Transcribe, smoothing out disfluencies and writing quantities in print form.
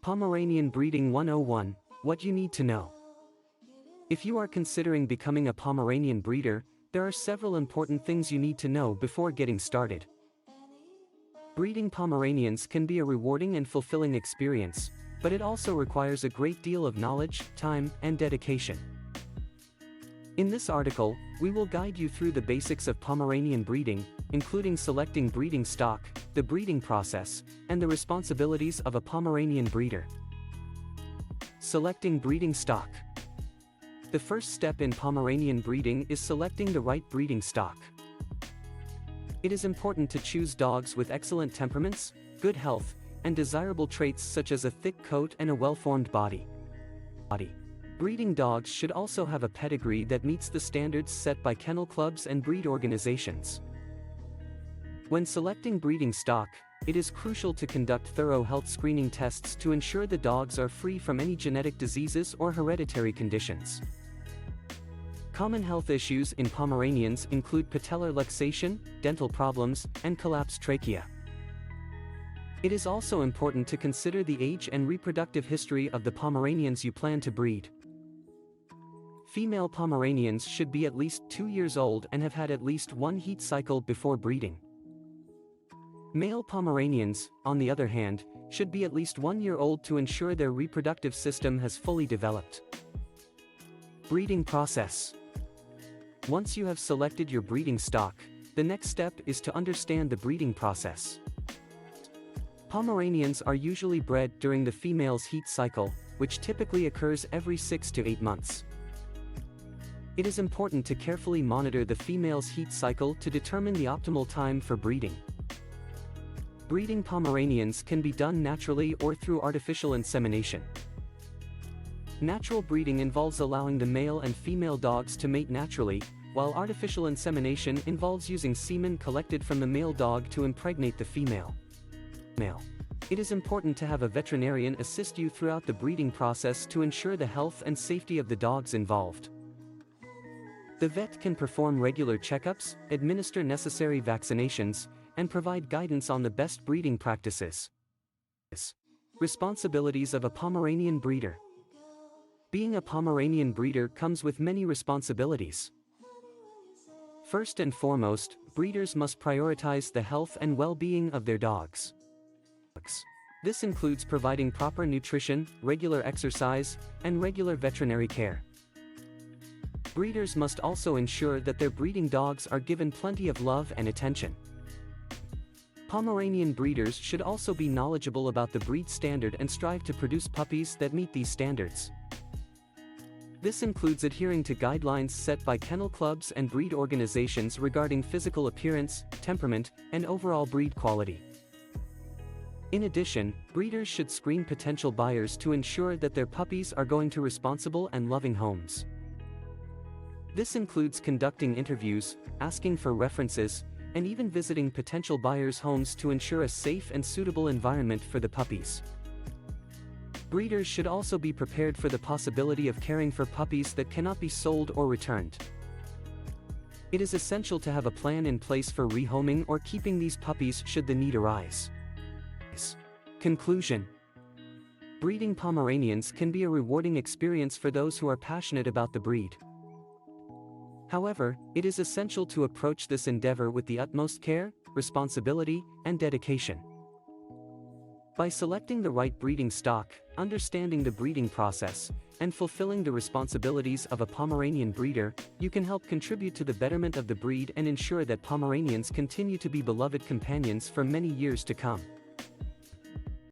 Pomeranian Breeding 101, What you need to know. If you are considering becoming a Pomeranian breeder, there are several important things you need to know before getting started. Breeding Pomeranians can be a rewarding and fulfilling experience, but it also requires a great deal of knowledge, time, and dedication. In this article, we will guide you through the basics of Pomeranian breeding, including selecting breeding stock, the breeding process, and the responsibilities of a Pomeranian breeder. Selecting breeding stock. The first step in Pomeranian breeding is selecting the right breeding stock. It is important to choose dogs with excellent temperaments, good health, and desirable traits such as a thick coat and a well-formed body. Breeding dogs should also have a pedigree that meets the standards set by kennel clubs and breed organizations. When selecting breeding stock, it is crucial to conduct thorough health screening tests to ensure the dogs are free from any genetic diseases or hereditary conditions. Common health issues in Pomeranians include patellar luxation, dental problems, and collapsed trachea. It is also important to consider the age and reproductive history of the Pomeranians you plan to breed. Female Pomeranians should be at least 2 years old and have had at least one heat cycle before breeding. Male Pomeranians, on the other hand, should be at least 1 year old to ensure their reproductive system has fully developed. Breeding process. Once you have selected your breeding stock, the next step is to understand the breeding process. Pomeranians are usually bred during the female's heat cycle, which typically occurs every 6 to 8 months. It is important to carefully monitor the female's heat cycle to determine the optimal time for breeding. Breeding Pomeranians can be done naturally or through artificial insemination. Natural breeding involves allowing the male and female dogs to mate naturally, while artificial insemination involves using semen collected from the male dog to impregnate the female. It is important to have a veterinarian assist you throughout the breeding process to ensure the health and safety of the dogs involved. The vet can perform regular checkups, administer necessary vaccinations, and provide guidance on the best breeding practices. Responsibilities of a Pomeranian breeder. Being a Pomeranian breeder comes with many responsibilities. First and foremost, breeders must prioritize the health and well-being of their dogs. This includes providing proper nutrition, regular exercise, and regular veterinary care. Breeders must also ensure that their breeding dogs are given plenty of love and attention. Pomeranian breeders should also be knowledgeable about the breed standard and strive to produce puppies that meet these standards. This includes adhering to guidelines set by kennel clubs and breed organizations regarding physical appearance, temperament, and overall breed quality. In addition, breeders should screen potential buyers to ensure that their puppies are going to responsible and loving homes. This includes conducting interviews, asking for references, and even visiting potential buyers' homes to ensure a safe and suitable environment for the puppies. Breeders should also be prepared for the possibility of caring for puppies that cannot be sold or returned. It is essential to have a plan in place for rehoming or keeping these puppies should the need arise. Conclusion. Breeding Pomeranians can be a rewarding experience for those who are passionate about the breed. However, it is essential to approach this endeavor with the utmost care, responsibility, and dedication. By selecting the right breeding stock, understanding the breeding process, and fulfilling the responsibilities of a Pomeranian breeder, you can help contribute to the betterment of the breed and ensure that Pomeranians continue to be beloved companions for many years to come.